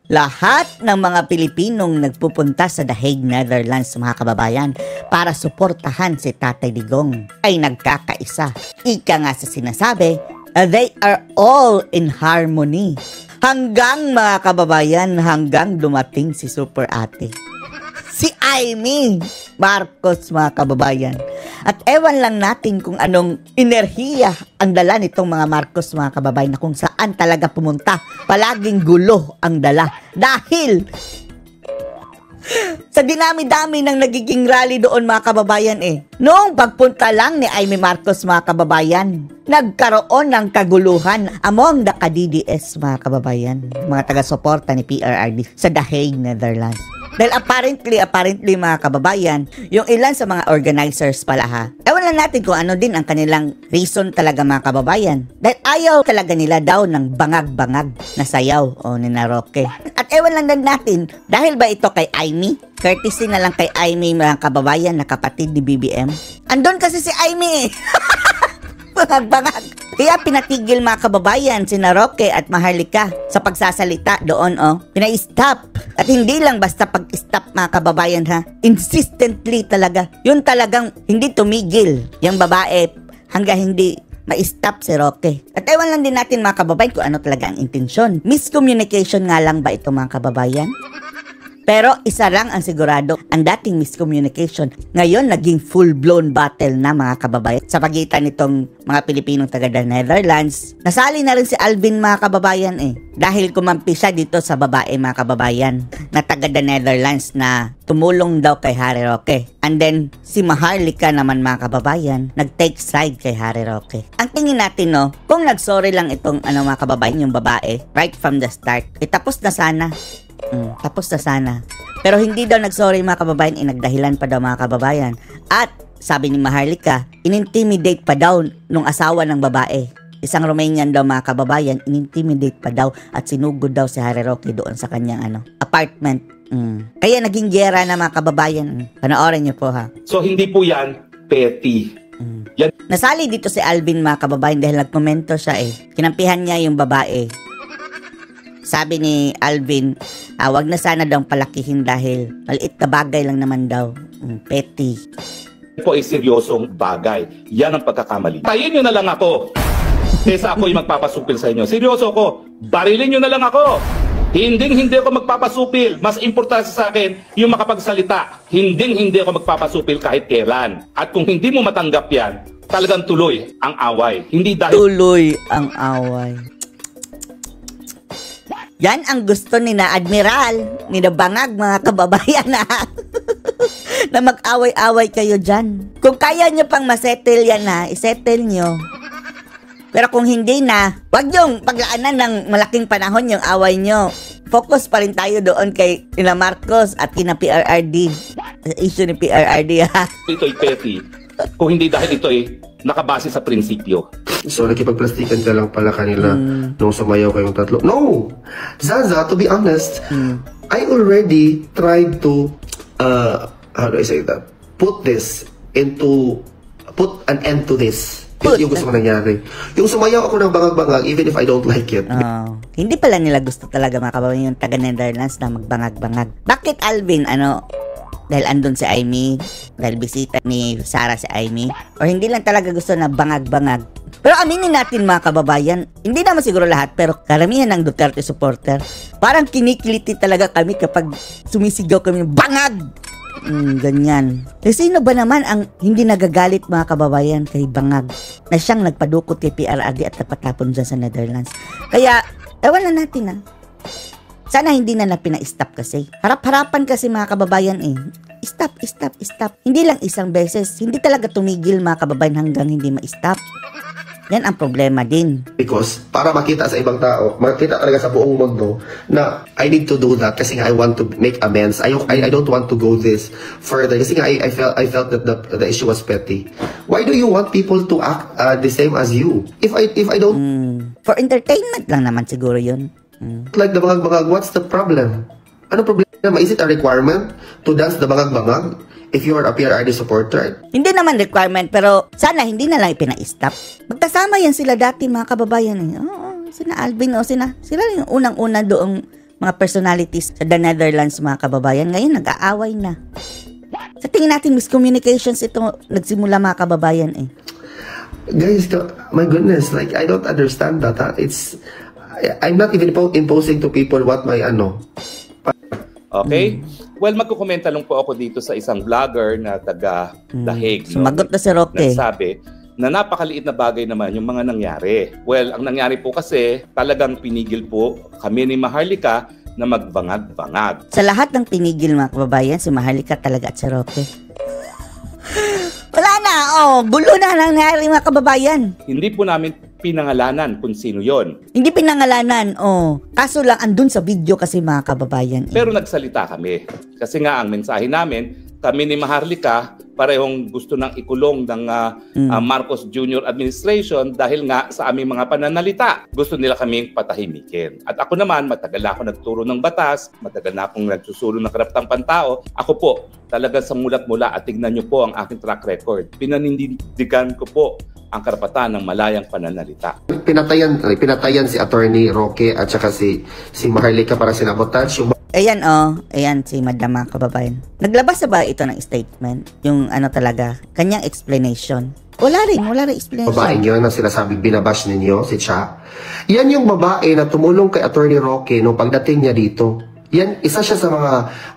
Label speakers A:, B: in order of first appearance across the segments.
A: Lahat ng mga Pilipinong nagpupunta sa The Hague, Netherlands, mga kababayan, para suportahan si Tatay Digong ay nagkakaisa. Ika nga sa sinasabi, they are all in harmony. Hanggang mga kababayan, hanggang dumating si Super Ate, si Amy Marcos, mga kababayan. At ewan lang natin kung anong enerhiya ang dala nitong mga Marcos, mga kababayan, na kung saan talaga pumunta, palaging gulo ang dala. Dahil sa dinami-dami ng nagiging rally doon, mga kababayan, noong pagpunta lang ni Amy Marcos, mga kababayan, nagkaroon ng kaguluhan among the ka-DDS, mga kababayan, mga taga-suporta ni PRRD sa The Hague, Netherlands. Dahil apparently mga kababayan, yung ilan sa mga organizers pala ewan lang natin kung ano din ang kanilang reason talaga, mga kababayan. Dahil ayaw talaga nila daw ng bangag-bangag na sayaw o ni Roque. At ewan lang din natin, dahil ba ito kay Amy? Courtesy na lang kay Amy, mga kababayan, na kapatid ni BBM. Andun kasi si Amy bangag-bangag. Kaya pinatigil, mga kababayan, si Roque at Maharlika sa pagsasalita doon, Pinai-stop. At hindi lang basta pag-stop, mga kababayan, insistently talaga. Yun talagang hindi tumigil yung babae hanggang hindi ma-stop si Roque. At ewan lang din natin, mga kababayan, kung ano talaga ang intensyon. Miscommunication nga lang ba ito, mga kababayan? Pero isa lang ang sigurado, ang dating miscommunication, ngayon naging full-blown battle na, mga kababayan, sa pagitan nitong mga Pilipinong taga the Netherlands. Nasali na rin si Alvin, mga kababayan, dahil kumampi siya dito sa babae, mga kababayan, na taga the Netherlands na tumulong daw kay Harry Roque. And then, si Maharlika naman, mga kababayan, nag-take side kay Harry Roque. Ang tingin natin, kung nag-sorry lang itong mga kababayan, yung babae, right from the start, tapos na sana. Tapos na sana. Pero hindi daw nagsorry, mga kababayan, nagdahilan pa daw, mga kababayan. At sabi ni Maharlika, inintimidate pa daw nung asawa ng babae. Isang Romanian daw, mga kababayan, inintimidate pa daw at sinugod daw si Harry Roque doon sa kanyang apartment. Kaya naging giyera na, mga kababayan. Panoorin niyo po,
B: So hindi po yan petty. Yan.
A: Nasali dito si Alvin, mga kababayan, dahil nagkomento siya Kinampihan niya yung babae. Sabi ni Alvin, wag na sana daw palakihin dahil maliit na bagay lang naman daw. Petty.
B: Po ay seryosong bagay. Yan ang pagkakamali. Tayin nyo na lang ako. Kesa ako yung magpapasupil sa inyo. Seryoso ko. Barilin nyo na lang ako. Hindi ako magpapasupil. Mas importante sa akin yung makapagsalita. Hindi ako magpapasupil kahit kailan. At kung hindi mo matanggap yan, talagang tuloy ang away. Hindi dahil...
A: Tuloy ang away. Yan ang gusto ni na Admiral, ni na Bangag, mga kababayan, na mag-away-away kayo dyan. Kung kaya nyo pang masettle yan, isettle nyo. Pero kung hindi na, wag yung paglaanan ng malaking panahon yung away nyo. Focus pa rin tayo doon kay Ina Marcos at kina PRRD. Issue ni PRRD,
B: Ito'y petty. Kung hindi dahil ito'y nakabase sa prinsipyo.
C: So, nakipagplastikan ka lang pala kanila nung sumayaw kayong tatlo. No! Zaza, to be honest, I already tried to, how do I say that? Put an end to this. Yung gusto ko nangyari. Yung sumayaw ako ng bangag-bangag, even if I don't like it.
A: Hindi pala nila gusto talaga, mga kababayan, yung taga-Netherlands na magbangag-bangag. Bakit, Alvin, dahil andun si Amy, dahil bisita ni Sarah si Amy, o hindi lang talaga gusto na bangag-bangag. Pero aminin natin, mga kababayan, hindi naman siguro lahat, pero karamihan ng Duterte supporter, parang kinikiliti talaga kami kapag sumisigaw kami ng bangag! Ganyan. Sino ba naman ang hindi nagagalit, mga kababayan, kay Bangag na siyang nagpadukot kay PRRD at napatapon dyan sa Netherlands? Kaya, ewan na natin sana hindi na pina-stop kasi. Harap-harapan kasi, mga kababayan Stop. Hindi lang isang beses. Hindi talaga tumigil, mga kababayan, hanggang hindi ma-stop. Yan ang problema din.
C: Because para makita sa ibang tao, makita talaga sa buong mundo na I need to do that kasi nga I want to make amends. I don't want to go this further kasi nga I felt that the issue was petty. Why do you want people to act the same as you? If I don't...
A: For entertainment lang naman siguro yun.
C: Like the bangag-bangag, what's the problem? Ano problema? Is it a requirement to dance the bangag-bangag if you are a PRRD supporter?
A: Hindi naman requirement, pero sana hindi na lang ipina-stop. Magkasama yan sila dati, mga kababayan. Sina Alvin sila yung unang-una doong mga personalities sa the Netherlands, mga kababayan. Ngayon, nag-aaway na. Sa tingin natin, miscommunications ito nagsimula, mga kababayan eh.
C: Guys, my goodness, like, I don't understand that. I'm not even imposing to people what my
B: Okay? Well, magkukomenta lang po ako dito sa isang vlogger na taga Dahig.
A: Sumagot na si Roque.
B: Nagsabi na napakaliit na bagay naman yung mga nangyari. Well, ang nangyari po kasi talagang pinigil po kami ni Maharlika na magbangag-bangag.
A: Sa lahat ng pinigil, mga kababayan, si Maharlika talaga at si Roque. Wala na, gulo na nangyari, mga kababayan.
B: Hindi po namin pinangalanan kung sino yon.
A: Hindi pinangalanan, kaso lang andun sa video kasi, mga kababayan.
B: Pero nagsalita kami. Kasi nga ang mensahe namin, kami ni Maharlika, parehong gusto nang ikulong ng Marcos Jr. administration dahil nga sa aming mga pananalita. Gusto nila kaming patahimikin. At ako naman, matagal na ako nagturo ng batas, matagal na akong nagsusuro ng karapatang pantao. Ako po, talagang sa mulat-mula at tignan nyo po ang aking track record. Pinanindigan ko po ang karapatan ng malayang pananalita.
C: Pinatayan si Attorney Roque at saka si Maharlika para sinabotage yung
A: Ayan, ayan si Madam, mga kababayan. Naglabas na ba ito ng statement? Yung talaga, kanyang explanation. Wala rin explanation.
C: babaeng yun na sinasabing binabash ninyo, si Cha. Yan yung babae na tumulong kay Attorney Roque nung pagdating niya dito. Yan, isa siya sa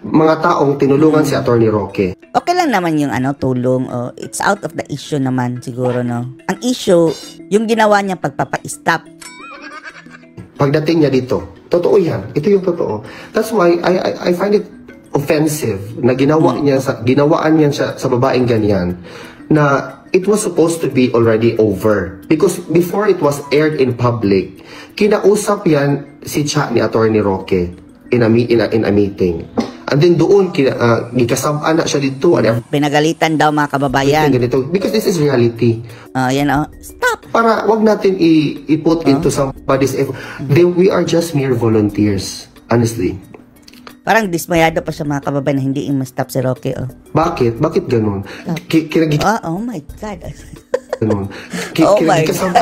C: mga taong tinulungan si Attorney Roque.
A: Okay lang naman yung tulong. It's out of the issue naman siguro, no? Ang issue, yung ginawa niya pagpapa-stop.
C: Pagdating niya dito, totoo yan. Ito yung totoo. That's why I find it offensive na ginawaan niya sa babaeng ganyan na it was supposed to be already over. Because before it was aired in public, kinausap yan si Cha ni Attorney Roque in a meeting. And then doon, gikasama na siya dito.
A: Pinagalitan daw, mga kababayan.
C: Ganito, because this is reality.
A: Yan, stop!
C: Para wag natin i-put into somebody's effort. We are just mere volunteers, honestly.
A: Parang dismayado pa siya, mga kababayan, na hindi ma-stop si Roque,
C: Bakit? Bakit ganun?
A: Oh my God.
C: Ganun.
A: Oh my God.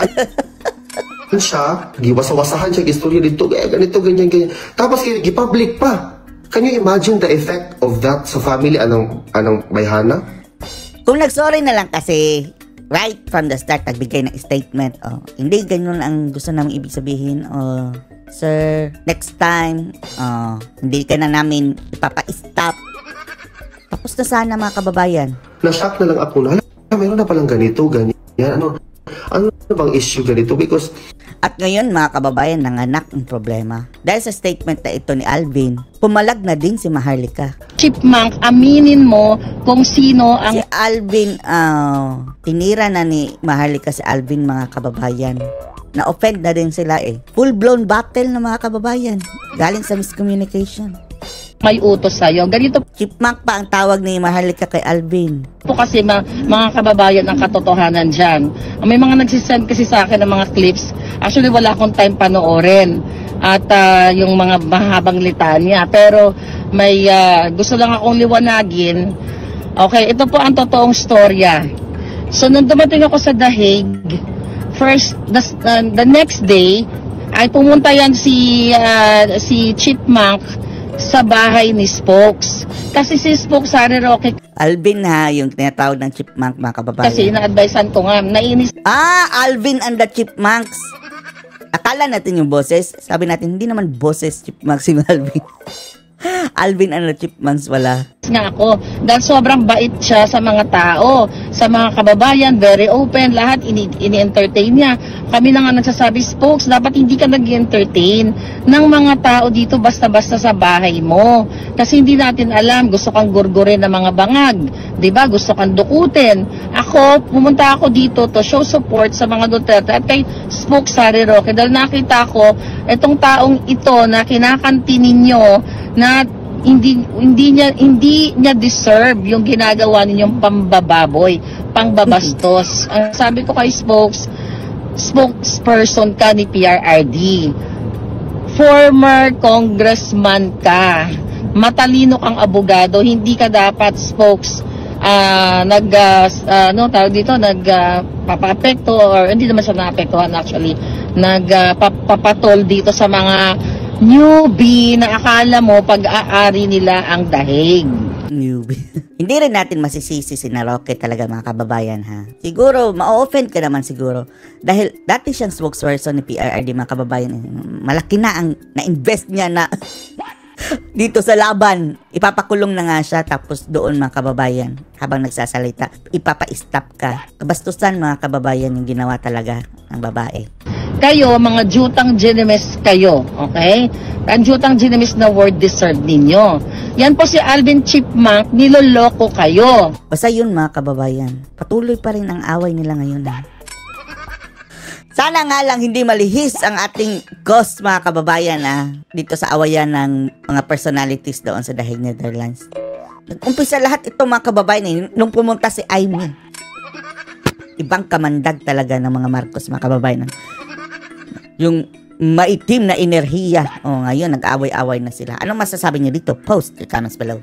C: Siya, giwasa-wasahan siya, istorya dito, ganito, ganyan. Tapos, i-public pa. Can you imagine the effect of that sa family? Anong bayhana?
A: Kung nagsorry na lang kasi, right from the start, nagbigay ng statement, hindi ganyan ang gusto namin ibig sabihin, sir, next time, hindi ka na namin ipapa-stop. Tapos na sana, mga kababayan.
C: Na-shock na lang ako na, mayroon na palang ganito, ganyan. Ano bang issue ganito? Because
A: at ngayon, mga kababayan, nanganak ang problema. Dahil sa statement na ito ni Alvin, pumalag na din si Maharlika.
D: Chipmunk, aminin mo kung sino ang...
A: Si Alvin, tinira na ni Maharlika si Alvin, mga kababayan. Na-offend na din sila Full-blown battle na, mga kababayan. Galing sa miscommunication.
D: May utos sa'yo. Ganito
A: Chipmunk pa ang tawag ni Maharlika kay Alvin.
D: po kasi mga kababayan ang katotohanan dyan. May mga nagsisend kasi sa akin ng mga clips. Actually, wala akong time panoorin. At yung mga mahabang litanya. Pero may gusto lang akong liwanagin. Okay, ito po ang totoong storya. So, nung dumating ako sa Dahig, first, the next day, ay pumunta yan si Chipmunk sa bahay ni Spokes. Kasi si Spokes, Harry Roque,
A: Alvin yung tinatawag ng Chipmunk, mga kababayan.
D: kasi ina-advisean ko nga, nainis
A: Alvin and the Chipmunks. Akala natin yung boses. Sabi natin, hindi naman boses Chipmunks si Alvin. Alvin and the Chipmunks wala.
D: nga ako. Dahil sobrang bait siya sa mga tao, sa mga kababayan, very open, lahat ini-entertain niya. Kami na nga nagsasabi, Spokes, dapat hindi ka nag-entertain ng mga tao dito basta-basta sa bahay mo. Kasi hindi natin alam, gusto kang gurgurin ng mga bangag, 'di ba? Gusto kang dukutin. Pumunta ako dito to show support sa mga Duterte at kay Spokes Harry Roque dahil nakita ko itong taong ito na kinakantin ninyo na hindi niya deserve yung ginagawa ninyong pambababoy, pangbabastos. Ang sabi ko kay spokesperson ka ni PRRD. Former congressman ka. Matalino kang abogado, hindi ka dapat nagpapaapekto or hindi naman siya naapektuhan actually. Nagpapatol dito sa mga newbie na akala mo pag-aari nila ang dahig.
A: Newbie. Hindi rin natin masisisi si Roque talaga mga kababayan ha. Siguro, ma-offend ka naman siguro. Dahil dati siyang spokesperson ni PRRD mga kababayan. Malaki na ang na-invest niya na dito sa laban. Ipapakulong na nga siya tapos doon mga kababayan. Habang nagsasalita, ipapa-stop ka. Kabastusan mga kababayan yung ginawa talaga ng babae.
D: Kayo, mga jutang ginemes kayo, okay? Ang jutang ginemes na word deserve ninyo. Yan po si Alvin Chipmunk, niloloko kayo.
A: Basta yun mga kababayan, patuloy pa rin ang away nila ngayon ha. Sana nga lang hindi malihis ang ating ghost mga kababayan dito sa awayan ng mga personalities doon sa Dahig Netherlands. Nag-umpisa lahat ito mga kababayan nung pumunta si Amy. Ibang kamandag talaga ng mga Marcos mga kababayan. Yung maitim na enerhiya. Ngayon, nag-away-away na sila. Anong masasabi niyo dito? Post your comments below.